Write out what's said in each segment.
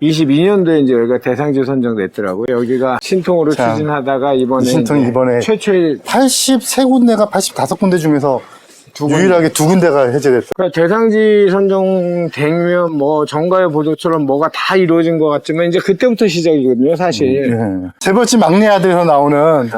22년도에 이제 여기가 대상지 선정됐더라고요. 여기가 신통으로 추진하다가 이번에 신통이 이번에 최초의 83군데가 85군데 중에서 유일하게 2군데가 해제됐어요. 그러니까 대상지 선정되면 뭐 정가의 보도처럼 뭐가 다 이루어진 것 같지만 이제 그때부터 시작이거든요, 사실. 재벌집 막내 아들에서 나오는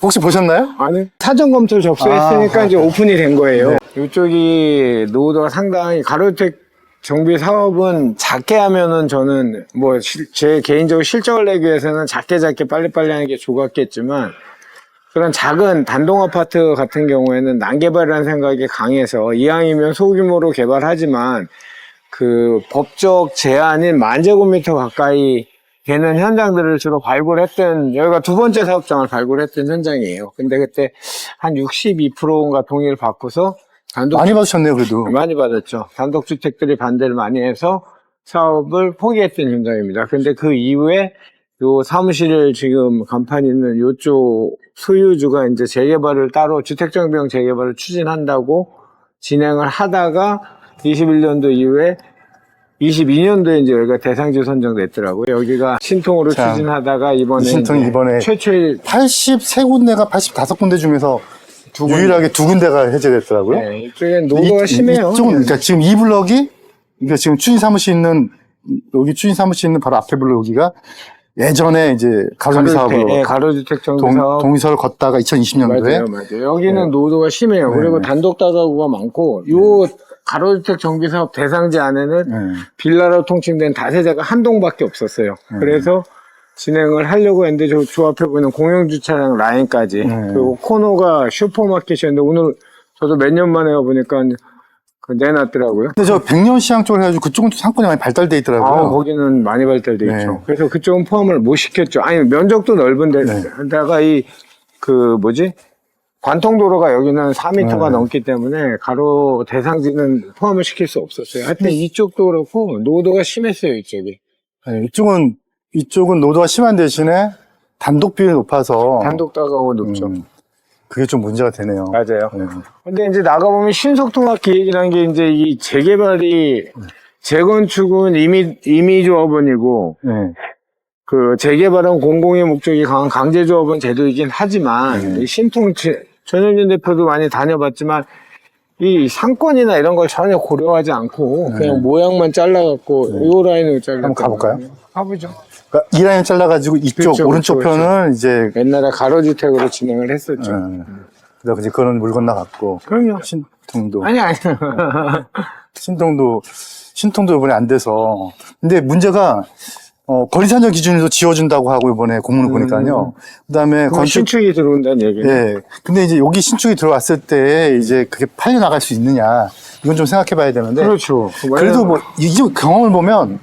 혹시 보셨나요? 아니, 사전 검토를 접수했으니까 이제 오픈이 된 거예요. 네. 이쪽이 노후도가 상당히 가로주택 정비 사업은 작게 하면은 저는 뭐 제 개인적으로 실적을 내기 위해서는 작게 빨리빨리 하는 게 좋았겠지만 그런 작은 단독 아파트 같은 경우에는 난개발이라는 생각이 강해서 이왕이면 소규모로 개발하지만 그 법적 제한인 10,000제곱미터 가까이 되는 현장들을 주로 발굴했던, 여기가 2번째 사업장을 발굴했던 현장이에요. 근데 그때 한 62%인가 동의를 받고서 많이 받으셨네요, 그래도. 많이 받았죠. 단독주택들이 반대를 많이 해서 사업을 포기했던 현장입니다. 근데 그 이후에 요 사무실을 지금 간판 있는 요쪽 소유주가 이제 재개발을 따로 주택정비용 재개발을 추진한다고 진행을 하다가 21년도 이후에 22년도에 이제 여기가 대상지 선정됐더라고요. 여기가 신통으로 추진하다가 이번에 신통이 이번에 최초의 83군데가 85군데 중에서 유일하게 2군데가 해제됐더라고요. 네, 이쪽엔 노후도가 심해요. 이쪽은 그러니까 지금 이 블럭이 그러니까 지금 추진 사무실 있는 여기 추진 사무실 있는 바로 앞에 블럭 여기가 예전에 이제 가로정비 사업으로 가로주택 정비 사업 동의서를 걷다가 2020년도에 맞아요. 여기는 노후도가 심해요. 그리고 단독 다가구가 많고 요 가로주택 정비 사업 대상지 안에는 빌라로 통칭된 다세대가 한 동밖에 없었어요. 그래서 진행을 하려고 했는데 저 조합해 보이는 공영주차장 라인까지 그리고 코너가 슈퍼마켓이었는데 오늘 저도 몇 년 만에 와보니까 내놨더라고요. 근데 저 백년시장 쪽으로 해가지고 그쪽은 또 상권이 많이 발달돼 있더라고요. 거기는 많이 발달돼 있죠. 그래서 그쪽은 포함을 못 시켰죠. 아니 면적도 넓은데 다가 관통도로가 여기는 4m가 넘기 때문에 가로 대상지는 포함을 시킬 수 없었어요. 하여튼 이쪽도 그렇고 노후도가 심했어요, 이쪽이. 이쪽은 노도가 심한 대신에 단독 비율이 높아서 단독 다가구 높죠. 그게 좀 문제가 되네요. 맞아요. 근데 이제 나가보면 신속통합 기획이라는 게 이제 이 재개발이 재건축은 임의조합원이고 그 재개발은 공공의 목적이 강한 강제조합원 제도이긴 하지만 이 전영준 대표도 많이 다녀봤지만 이 상권이나 이런 걸 전혀 고려하지 않고 그냥 모양만 잘라갖고 요 라인을 잘라. 한번 가볼까요? 가보죠. 그러니까 이 라인 잘라가지고 이쪽 그렇죠, 오른쪽 그렇죠, 편은 이제 옛날에 가로주택으로 진행을 했었죠. 그래서 이제 그런 물 건너갔고. 그럼요. 신통도. 아니. 신통도 이번에 안 돼서. 근데 문제가, 거리산정 기준으로 지어준다고 하고 이번에 공문을 보니까요. 그 다음에 신축이 들어온다는 얘기예요. 예. 근데 이제 여기 신축이 들어왔을 때 이제 그게 팔려나갈 수 있느냐. 이건 좀 생각해 봐야 되는데. 그렇죠. 그래도 뭐, 이 경험을 보면,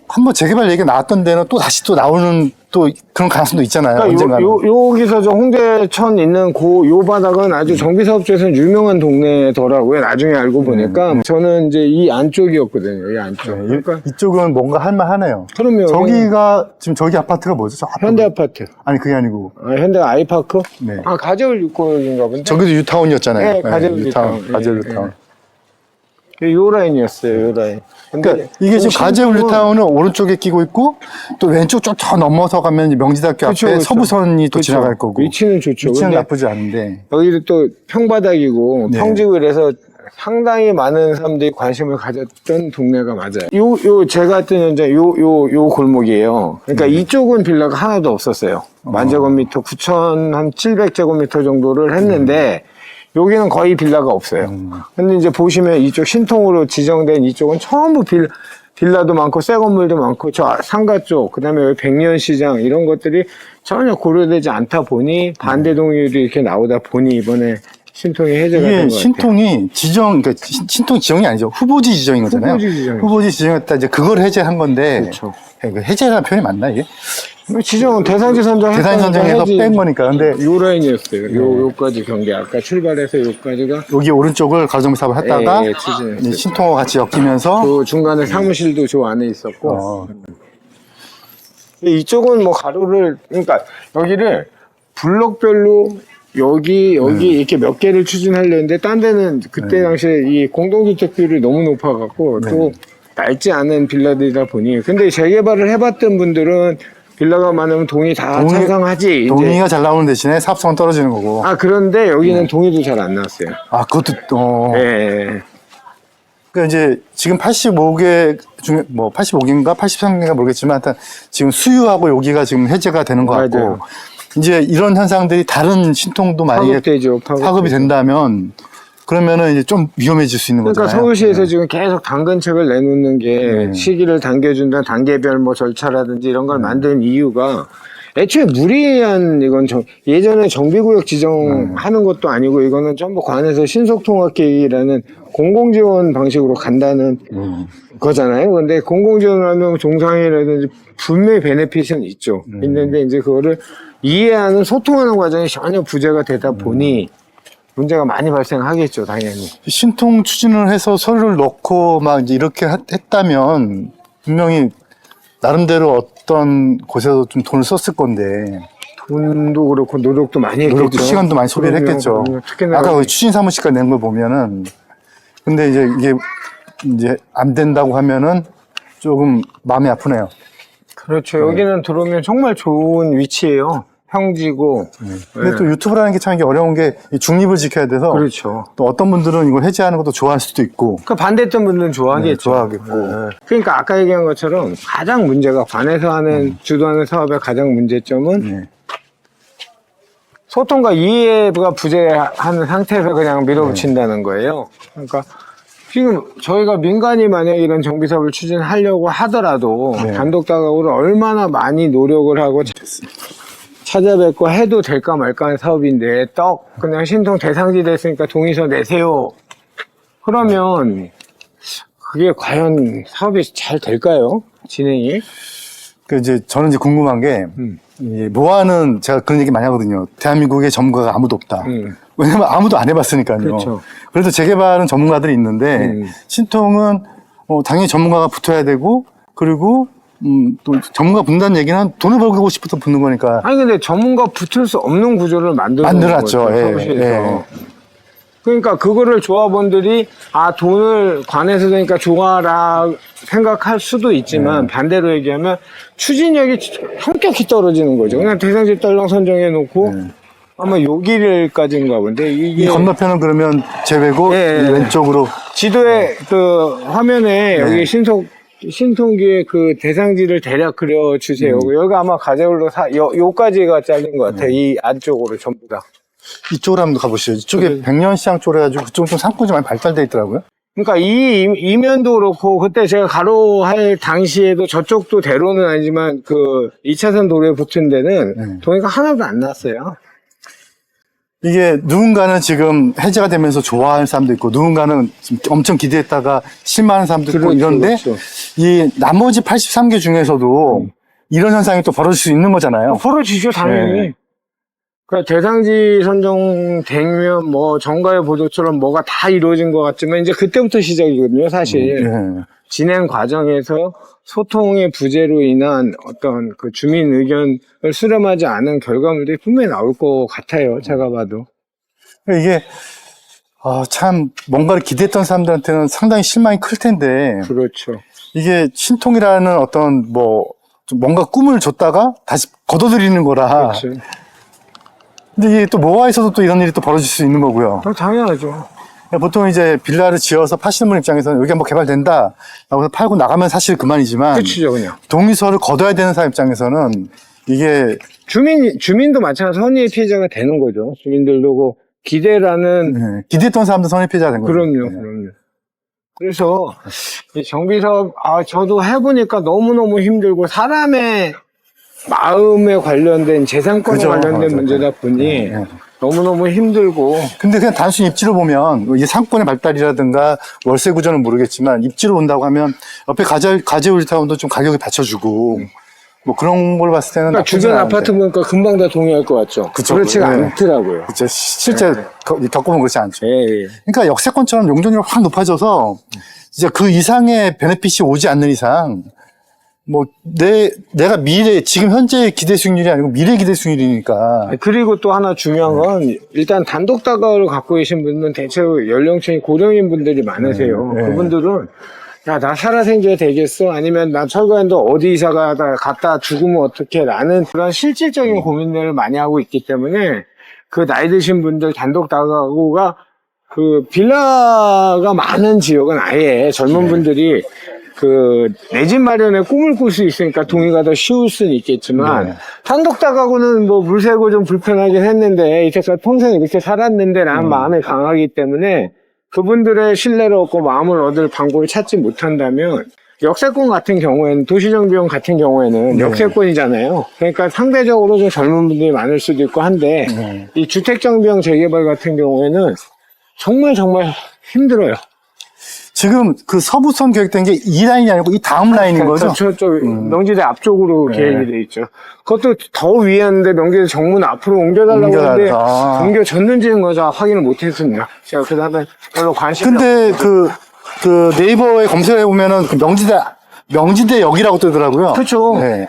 한번 재개발 얘기가 나왔던 데는 또 다시 또 나오는 또 그런 가능성도 있잖아요. 그러니까 언젠가는. 여기서 저 홍대천 있는 요 바닥은 아주 정비사업소에서는 유명한 동네더라고요. 나중에 알고 보니까. 저는 이제 이 안쪽이었거든요. 이 안쪽. 그러니까 이쪽은 뭔가 할만하네요. 그럼요. 저기가, 지금 저기 아파트가 뭐죠? 저 앞에 현대 아파트. 아니, 그게 아니고. 현대 아이파크? 네. 가재울 육골인가 본데. 저기도 유타운이었잖아요. 네, 가재울 유타운. 가재울 유타운. 요 라인이었어요, 요 라인. 그러니까 이게 지금 가재울 유타운은 오른쪽에 끼고 있고 또 왼쪽 좀 더 넘어서 가면 명지대학교 앞에 서부선이 또 지나갈 거고. 위치는 좋죠. 위치는 나쁘지 않은데. 여기도 또 평바닥이고 평지고 이래서 상당히 많은 사람들이 관심을 가졌던 동네가 맞아요. 제가 했던 현장, 요 골목이에요. 그러니까 이쪽은 빌라가 하나도 없었어요. 10,000제곱미터, 9,700제곱미터 정도를 했는데, 여기는 거의 빌라가 없어요. 근데 이제 보시면 이쪽 신통으로 지정된 이쪽은 전부 빌라도 많고, 새 건물도 많고, 저 상가 쪽, 그 다음에 여기 백년시장, 이런 것들이 전혀 고려되지 않다 보니, 반대 동의율이 이렇게 나오다 보니, 이번에 신통이 해제가 된 것 같아요. 신통이 그러니까 신통이 지정이 아니죠. 후보지 지정인 거잖아요. 후보지 지정했다 이제 그걸 해제한 건데. 그렇죠. 해제라는 표현이 맞나 이게? 지정은 대상지 선정해서 뺀 거니까. 근데 요 라인이었어요. 요까지 경계. 아까 출발해서 요까지가. 여기 오른쪽을 가로정비 사업을 했다가 신통하고 같이 엮이면서 그 중간에 사무실도 저 안에 있었고. 이쪽은 뭐 가로를, 그러니까 여기를 블록별로 여기 이렇게 몇 개를 추진하려는데 딴 데는 그때 당시에 이 공동주택 비율이 너무 높아갖고 또 낡지 않은 빌라들이다 보니 근데 재개발을 해봤던 분들은 빌라가 많으면 동의 다 찬성하지. 동의가 잘 나오는 대신에 사업성은 떨어지는 거고. 그런데 여기는 동의도 잘 안 나왔어요. 그것도 또. 네. 그러니까 이제 지금 85개 중에 뭐 85개인가 83개인가 모르겠지만 하여튼 지금 수유하고 여기가 지금 해제가 되는 것 같고 맞아요. 이제 이런 현상들이 다른 신통도 만약에 파급되죠. 파급이 된다면 그러면은 이제 좀 위험해질 수 있는 그러니까 거잖아요. 서울시에서 지금 계속 당근책을 내놓는 게 시기를 당겨준다 단계별 뭐 절차라든지 이런 걸 만든 이유가 애초에 무리한 이건 예전에 정비구역 지정하는 것도 아니고 이거는 전부 관에서 신속통합계획이라는 공공지원 방식으로 간다는 거잖아요. 근데 공공지원하면 종상이라든지 분명히 베네핏은 있죠. 있는데 이제 그거를 이해하는 소통하는 과정이 전혀 부재가 되다 보니 문제가 많이 발생하겠죠, 당연히. 신통 추진을 해서 서류를 넣고 막 이제 이렇게 했다면 분명히 나름대로 어떤 곳에서 좀 돈을 썼을 건데 돈도 그렇고 노력도 많이 했겠죠. 노력도 시간도 많이 소비를 했겠죠. 특히나 아까 그 추진 사무실가 낸 걸 보면은 근데 이제 이게 이제 안 된다고 하면은 조금 마음이 아프네요. 그렇죠. 여기는 들어오면 정말 좋은 위치예요. 평지고. 근데 또 유튜브라는 게 참 이게 어려운 게 이 중립을 지켜야 돼서 그렇죠. 또 어떤 분들은 이걸 해제하는 것도 좋아할 수도 있고 그 반대했던 분들은 좋아하겠죠. 좋아하겠고 그러니까 아까 얘기한 것처럼 가장 문제가 관에서 하는 주도하는 사업의 가장 문제점은 네. 소통과 이해가 부재하는 상태에서 그냥 밀어붙인다는 거예요. 그러니까 지금 저희가 민간이 만약에 이런 정비 사업을 추진하려고 하더라도 단독 다가구를 얼마나 많이 노력을 하고 찾아뵙고 해도 될까 말까 하는 사업인데 그냥 신통 대상지 됐으니까 동의서 내세요. 그러면 그게 과연 사업이 잘 될까요? 진행이? 그 이제 저는 이제 궁금한 게 이 모아는 제가 그런 얘기 많이 하거든요. 대한민국에 전문가가 아무도 없다. 왜냐면 아무도 안 해봤으니까요. 그렇죠. 그래서 재개발은 전문가들이 있는데 신통은 당연히 전문가가 붙어야 되고 그리고 또 전문가 붙는다는 얘기는 돈을 벌고 싶어서 붙는 거니까. 아니 근데 전문가 붙을 수 없는 구조를 만들어놨죠. 서울시에서. 그러니까 그거를 조합원들이 돈을 관에서 되니까 좋아라 생각할 수도 있지만 반대로 얘기하면 추진력이 현격히 떨어지는 거죠. 그냥 대상지 딸랑 선정해 놓고 아마 여기를까지인가 본데 이 건너편은 그러면 제외고 이 왼쪽으로 지도에 그 화면에 여기 신통기의 그 대상지를 대략 그려주세요. 여기 아마 가재울로 요까지가 잘린 것 같아요. 이 안쪽으로 전부 다. 이쪽으로 한번 가보시죠. 이쪽에 백년시장 쪽 해가지고 그쪽은 좀 상권이 좀 많이 발달돼 있더라고요. 그러니까 이면도 그렇고 그때 제가 가로할 당시에도 저쪽도 대로는 아니지만 그 2차선 도로에 붙은 데는 동의가 하나도 안 났어요. 이게 누군가는 지금 해제가 되면서 좋아하는 사람도 있고 누군가는 지금 엄청 기대했다가 실망하는 사람도 있고 이런데 이 나머지 83개 중에서도 이런 현상이 또 벌어질 수 있는 거잖아요. 벌어지죠, 당연히. 그러니까 대상지 선정되면 뭐 정가의 보도처럼 뭐가 다 이루어진 것 같지만 이제 그때부터 시작이거든요, 사실. 진행 과정에서 소통의 부재로 인한 어떤 그 주민 의견을 수렴하지 않은 결과물들이 분명히 나올 것 같아요, 제가 봐도. 이게 참 뭔가를 기대했던 사람들한테는 상당히 실망이 클 텐데. 그렇죠. 이게 신통이라는 어떤 좀 뭔가 꿈을 줬다가 다시 걷어들이는 거라. 그렇죠. 근데 이게 또 모아에서도 또 이런 일이 또 벌어질 수 있는 거고요. 당연하죠. 보통 이제 빌라를 지어서 파시는 분 입장에서는 여기 한번 개발된다 라고 해서 팔고 나가면 사실 그만이지만 그렇죠, 그냥. 동의서를 거둬야 되는 사람 입장에서는 이게 주민도 마찬가지로 선의의 피해자가 되는 거죠. 주민들도 기대라는 기대했던 사람도 선의 피해자가 된 거죠. 그럼요. 그래서 이 정비사업 저도 해보니까 너무너무 힘들고 사람의 마음에 관련된 재산권에 관련된 문제다 보니 너무너무 힘들고. 근데 그냥 단순히 입지로 보면 이 상권의 발달이라든가 월세 구조는 모르겠지만 입지로 온다고 하면 옆에 가재울타운도 좀 가격이 받쳐주고 뭐 그런 걸 봤을 때는 그러니까 주변 아파트 보니까 금방 다 동의할 것 같죠. 그쵸, 그렇지가 않더라고요. 그쵸. 실제 겪어보면 그렇지 않죠. 예. 그러니까 역세권처럼 용적률이 확 높아져서 이제 그 이상의 베네핏이 오지 않는 이상 내가 지금 현재 기대 수익률이 아니고 미래 기대 수익률이니까. 그리고 또 하나 중요한 건 일단 단독 다가구를 갖고 계신 분은 대체로 연령층이 고령인 분들이 많으세요. 그분들은 야, 나 살아생전에 되겠어? 아니면 나 철거했는데 어디 이사 가다 갔다 죽으면 어떡해? 라는 그런 실질적인 고민들을 많이 하고 있기 때문에 그 나이 드신 분들 단독 다가구가 그 빌라가 많은 지역은 아예 젊은 분들이 그 내 집 마련에 꿈을 꿀 수 있으니까 동의가 더 쉬울 수는 있겠지만 단독 다가구는 뭐 물세고 좀 불편하긴 했는데 이때까지 평생 이렇게 살았는데 라는 마음이 강하기 때문에 그분들의 신뢰를 얻고 마음을 얻을 방법을 찾지 못한다면 역세권 같은 경우에는 도시정비용 같은 경우에는 역세권이잖아요. 그러니까 상대적으로 좀 젊은 분들이 많을 수도 있고 한데 이 주택정비용 재개발 같은 경우에는 정말 힘들어요. 지금 그 서부선 계획된 게 이 라인이 아니고 이 다음 라인인 거죠? 저쪽 명지대 앞쪽으로 계획이 돼 있죠. 그것도 더 위였는데 명지대 정문 앞으로 옮겨달라고 하는데 옮겨졌는지는 거저 확인을 못했습니다. 제가 그 다음에 별로 관심이 근데 그 네이버에 검색해 보면은 그 명지대역이라고 뜨더라고요. 그렇죠. 네.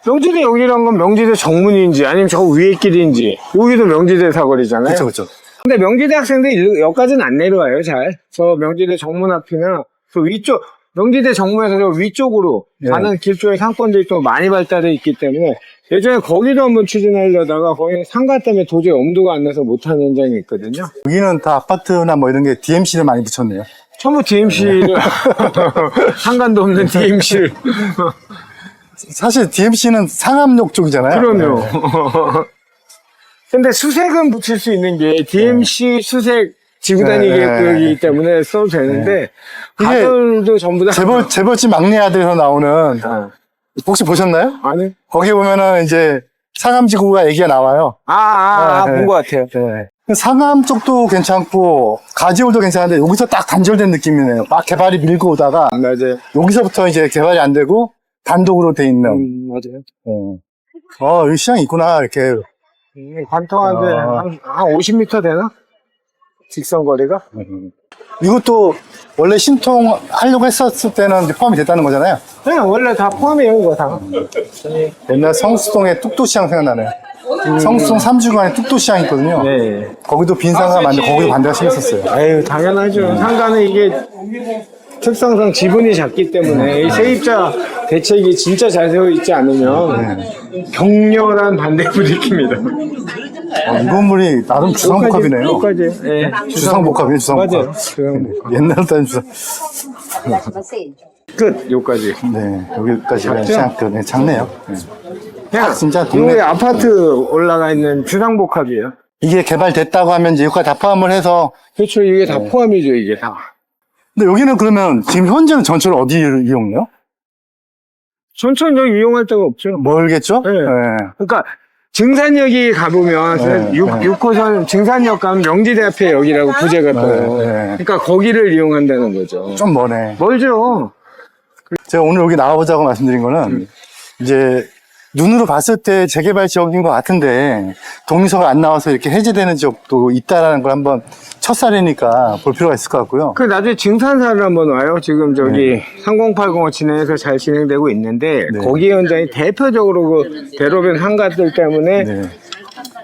명지대 역이란 건 명지대 정문인지 아니면 저 위에 길인지 여기도 명지대 사거리잖아요. 그렇죠. 근데 명지대 학생들 여기까지는 안 내려와요, 잘. 저 명지대 정문 앞이나 그 위쪽, 명지대 정문에서 저 위쪽으로 가는 길 쪽에 상권들이 또 많이 발달해 있기 때문에 예전에 거기도 한번 추진하려다가 거기는 상가 때문에 도저히 엄두가 안 나서 못하는 현장이 있거든요. 여기는 다 아파트나 뭐 이런 게 DMC를 많이 붙였네요. 전부 DMC를, 상관도 없는 DMC를. 사실 DMC는 상암역 쪽이잖아요. 그럼요. 근데 수색은 붙일 수 있는 게 DMC 수색 지구단위계획이기 때문에 써도 되는데 가들도 전부 다 재벌집 막내 아들에서 나오는 혹시 보셨나요? 아니 거기 보면은 이제 상암지구가 얘기가 나와요. 본 것 같아요. 네. 상암 쪽도 괜찮고 가지올도 괜찮은데 여기서 딱 단절된 느낌이네요. 막 개발이 밀고 오다가 맞아요. 여기서부터 이제 개발이 안 되고 단독으로 돼 있는. 맞아요. 여기 시장이 있구나 이렇게. 관통한데 한 50m 되나? 직선 거리가? 이것도 원래 신통하려고 했었을 때는 이제 포함이 됐다는 거잖아요. 네, 원래 다 포함이에요, 이거 다. 옛날 성수동에 뚝도시장 생각나네요. 성수동 3주간에 뚝도시장 있거든요. 네. 거기도 빈상가 많은데 거기도 반대가 심했었어요. 에휴, 당연하죠. 상가는 이게 특성상 지분이 작기 때문에 이 세입자 대책이 진짜 잘 세워 있지 않으면 격렬한 반대를 일으킵니다. 이 건물이 나름 주상복합이네요. 여기까지. 네. 주상복합이에요, 주상복합. 맞아요. 주상복합. 옛날 따는 주상. 끝. 여기까지. 네, 여기까지가 작죠? 시장 끝. 네, 작네요. 네. 그냥 진짜 동네- 여기 아파트 올라가 있는 주상복합이에요. 이게 개발됐다고 하면 이제 여기까지 다 포함을 해서. 그렇죠. 이게 다 포함이죠, 이게 다. 근데 여기는 그러면 지금 현재는 전철을 어디 이용해요? 전철 여기 이용할 데가 없죠. 멀겠죠? 네. 그러니까 증산역이 가보면 네, 6호선 증산역 가면 명지대 앞에 역이라고 부제가 떠요. 네. 그러니까 거기를 이용한다는 거죠. 좀 머네. 멀죠. 제가 오늘 여기 나와보자고 말씀드린 거는 이제 눈으로 봤을 때 재개발 지역인 것 같은데 동의서가 안 나와서 이렇게 해제되는 지역도 있다라는 걸 한번 첫사례니까 볼 필요가 있을 것 같고요. 그 나중에 증산사를 한번 와요. 지금 저기 3080 진행해서 잘 진행되고 있는데 거기 현장이 대표적으로 그 대로변 상가들 때문에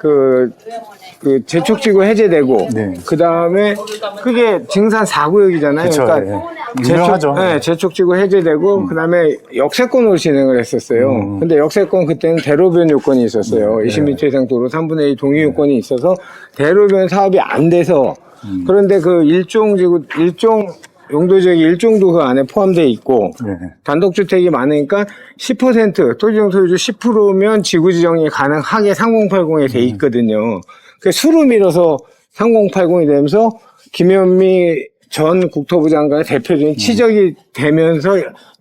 그 재촉지구 해제되고 그 다음에 그게 증산 4구역이잖아요. 그쵸, 그러니까 유명하죠. 재촉지구 해제되고 그 다음에 역세권으로 진행을 했었어요. 근데 역세권 그때는 대로변 요건이 있었어요. 20m 이상 도로 3분의 2 동의 요건이 있어서 대로변 사업이 안 돼서 그런데 그 일종 용도지역이 일종도 그 안에 포함되어 있고 단독주택이 많으니까 10% 토지용 소유주 10%면 지구 지정이 가능하게 3080에 돼 있거든요. 그 수로 밀어서 3080이 되면서 김현미 전 국토부 장관의 대표적인 치적이 되면서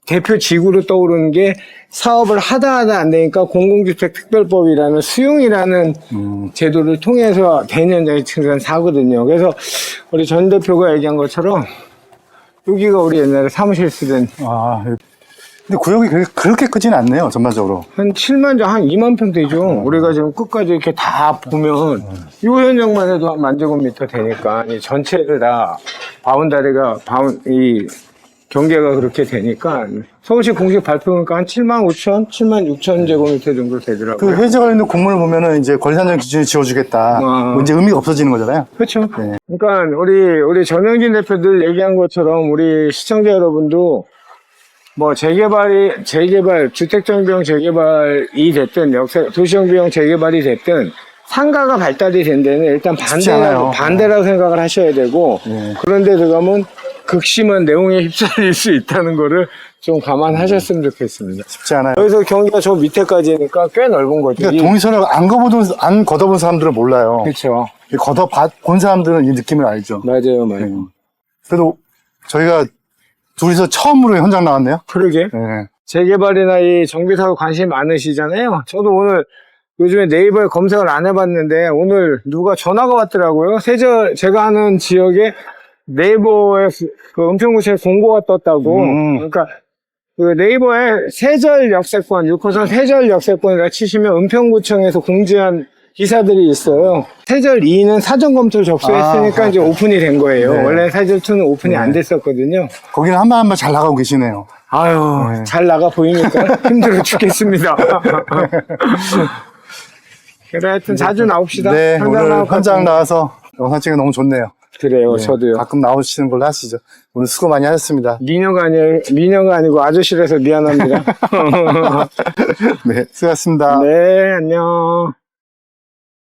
대표 지구로 떠오르는 게 사업을 하다 안 되니까 공공주택 특별법이라는 수용이라는 제도를 통해서 대년장이 증산사거든요. 그래서 우리 전 대표가 얘기한 것처럼 여기가 우리 옛날에 사무실 쓰던 근데 구역이 그렇게 크진 않네요, 전반적으로. 한 7만 한 2만 평 되죠. 우리가 지금 끝까지 이렇게 다 보면 이 현장만 해도 한 1000제곱미터 되니까 이 전체를 다 이 경계가 그렇게 되니까 서울시 공식 발표니까 한 7만 5천, 7만 6천 제곱미터 정도 되더라고요. 그 해제 관련 공문을 보면은 이제 권리산정 기준이 지워주겠다. 뭐 이제 의미가 없어지는 거잖아요. 그렇죠. 그러니까 우리 전영진 대표들 얘기한 것처럼 우리 시청자 여러분도 뭐 재개발, 주택정비용 재개발이 됐든 도시정비용 재개발이 됐든 상가가 발달이 된 데는 일단 쉽지 않아요. 반대라고 생각을 하셔야 되고 네. 그런데 들어가면 극심한 내용에 휩쓸릴 수 있다는 거를 좀 감안하셨으면 좋겠습니다. 쉽지 않아요. 여기서 경기가 저 밑에까지니까 꽤 넓은 거죠. 그러니까 동의서를 안 걷어본 사람들은 몰라요. 그렇죠. 본 사람들은 이 느낌을 알죠. 맞아요. 그래도 저희가 둘이서 처음으로 현장 나왔네요. 그러게. 네. 재개발이나 이 정비사고 관심 많으시잖아요. 저도 오늘 요즘에 네이버에 검색을 안 해봤는데 오늘 누가 전화가 왔더라고요. 제가 하는 지역에 네이버에 그 은평구청에 공고가 떴다고. 그러니까 그 네이버에 세절 역세권, 6호선 세절 역세권이라 치시면 은평구청에서 공지한 기사들이 있어요. 세절 2는 사전 검토를 접수했으니까 이제 오픈이 된 거예요. 네. 원래 세절 2는 오픈이 안 됐었거든요. 거기는 한 번 한 번 잘 나가고 계시네요. 아유, 잘 나가 보이니까 힘들어 죽겠습니다. 그래, 하여튼 자주 나옵시다. 네, 오늘 나올 것 현장 같은데. 나와서 영상 찍기 너무 좋네요. 그래요, 네, 저도요. 가끔 나오시는 걸로 하시죠. 오늘 수고 많이 하셨습니다. 미녀가 아니고 아저씨라서 미안합니다. 네, 수고하셨습니다. 네, 안녕.